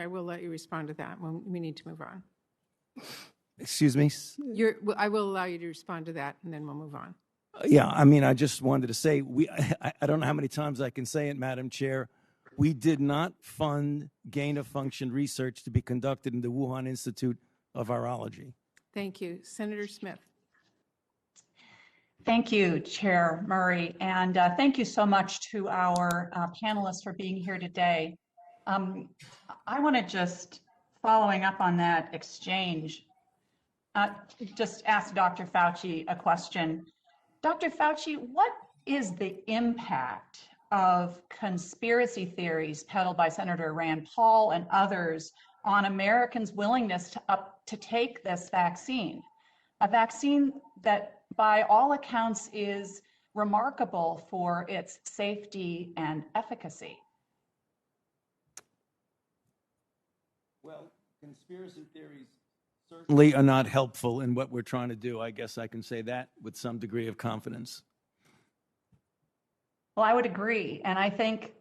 I will let you respond to that when we need to move on. Excuse me? I will allow you to respond to that, and then we'll move on. Yeah, I mean, I just wanted to say, I don't know how many times I can say it, Madam Chair. We did not fund gain-of-function research to be conducted in the Wuhan Institute of Virology. Thank you. Senator Smith. Thank you, Chair Murray, and thank you so much to our panelists for being here today. I want to just, following up on that exchange, just ask Dr. Fauci a question. Dr. Fauci, what is the impact of conspiracy theories peddled by Senator Rand Paul and others on Americans' willingness to take this vaccine? A vaccine that, by all accounts, is remarkable for its safety and efficacy. Well, conspiracy theories certainly are not helpful in what we're trying to do. I guess I can say that with some degree of confidence. Well, I would agree. And I think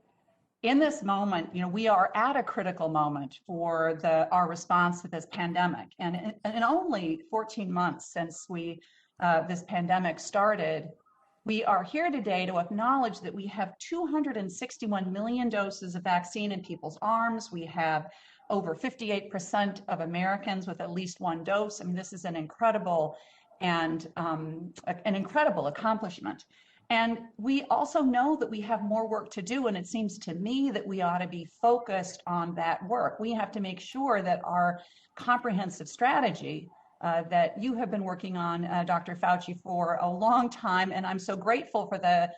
in this moment, we are at a critical moment for our response to this pandemic. And in only 14 months since this pandemic started, we are here today to acknowledge that we have 261 million doses of vaccine in people's arms. We have over 58% of Americans with at least one dose. I mean, this is an incredible accomplishment. And we also know that we have more work to do, and it seems to me that we ought to be focused on that work. We have to make sure that our comprehensive strategy that you have been working on, Dr. Fauci, for a long time, and I'm so grateful for the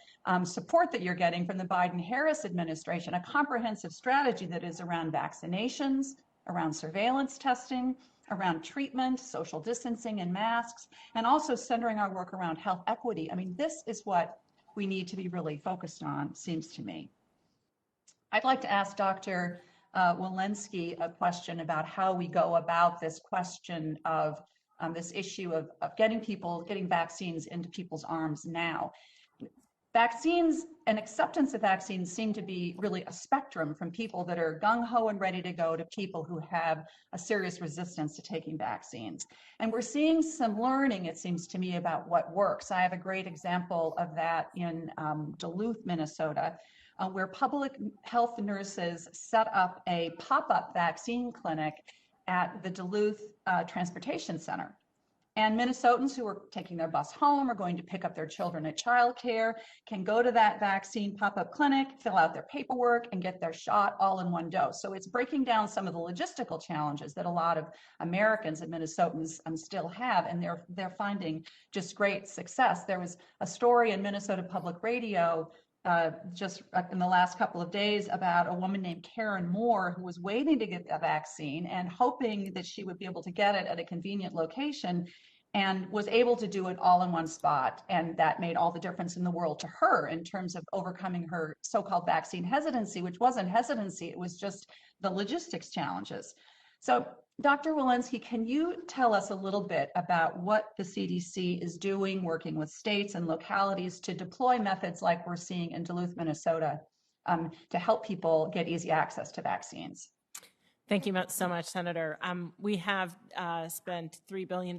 support that you're getting from the Biden-Harris administration, a comprehensive strategy that is around vaccinations, around surveillance testing, around treatment, social distancing and masks, and also centering our work around health equity. I mean, this is what we need to be really focused on, seems to me. I'd like to ask Dr. Walensky a question about how we go about this question of this issue of getting vaccines into people's arms now. Vaccines and acceptance of vaccines seem to be really a spectrum from people that are gung-ho and ready to go to people who have a serious resistance to taking vaccines. And we're seeing some learning, it seems to me, about what works. I have a great example of that in Duluth, Minnesota, where public health nurses set up a pop-up vaccine clinic at the Duluth Transportation Center. And Minnesotans who are taking their bus home or going to pick up their children at childcare can go to that vaccine pop-up clinic, fill out their paperwork, and get their shot all in one dose. So it's breaking down some of the logistical challenges that a lot of Americans and Minnesotans still have, and they're finding just great success. There was a story in Minnesota Public Radio just in the last couple of days about a woman named Karen Moore who was waiting to get a vaccine and hoping that she would be able to get it at a convenient location, and was able to do it all in one spot. And that made all the difference in the world to her in terms of overcoming her so-called vaccine hesitancy, which wasn't hesitancy, it was just the logistics challenges. So Dr. Walensky, can you tell us a little bit about what the CDC is doing, working with states and localities to deploy methods like we're seeing in Duluth, Minnesota, to help people get easy access to vaccines? Thank you so much, Senator. We have spent $3 billion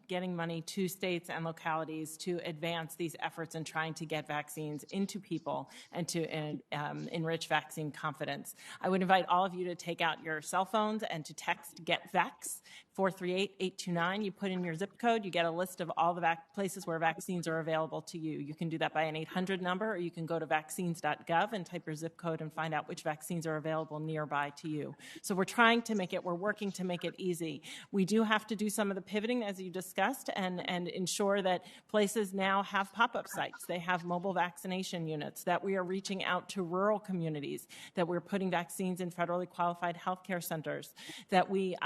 getting money to states and localities to advance these efforts in trying to get vaccines into people and to enrich vaccine confidence. I would invite all of you to take out your cell phones and to text GetVax 438-829. You put in your zip code, you get a list of all the places where vaccines are available to you. You can do that by an 800 number, or you can go to vaccines.gov and type your zip code and find out which vaccines are available nearby to you. So we're working to make it easy. We do have to do some of the pivoting, as you discussed, and ensure that places now have pop-up sites. They have mobile vaccination units, that we are reaching out to rural communities, that we're putting vaccines in federally qualified healthcare centers, that we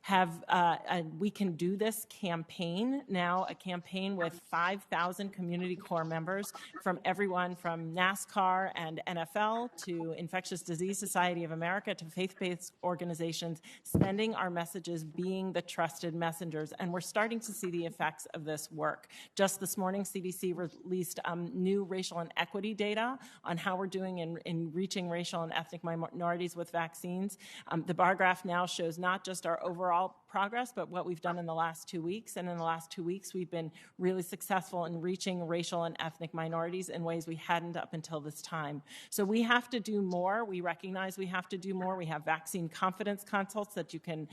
have a We Can Do This campaign now, a campaign with 5,000 community core members from everyone from NASCAR and NFL to Infectious Disease Society of America to faith-based organizations, sending our messages, being the trusted messengers. And we're starting to see the effects of this work. Just this morning, CDC released new racial and equity data on how we're doing in reaching racial and ethnic minorities with vaccines. The bar graph now shows not just our overall progress, but what we've done in the last 2 weeks. And in the last 2 weeks, we've been really successful in reaching racial and ethnic minorities in ways we hadn't up until this time. So we have to do more. We recognize we have to do more. We have vaccine confidence consults that you can,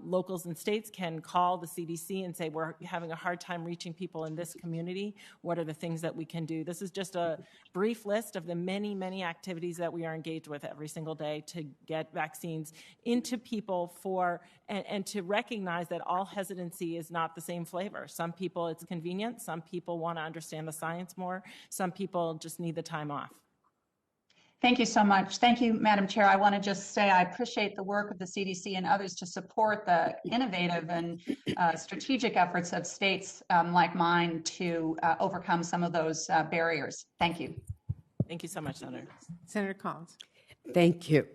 locals and states can call the CDC and say, we're having a hard time reaching people in this community. What are the things that we can do? This is just a brief list of the many, many activities that we are engaged with every single day to get vaccines into people and to recognize that all hesitancy is not the same flavor. Some people it's convenient. Some people want to understand the science more. Some people just need the time off. Thank you so much. Thank you, Madam Chair. I want to just say I appreciate the work of the CDC and others to support the innovative and strategic efforts of states like mine to overcome some of those barriers. Thank you. Thank you so much, Senator. Senator Collins. Thank you.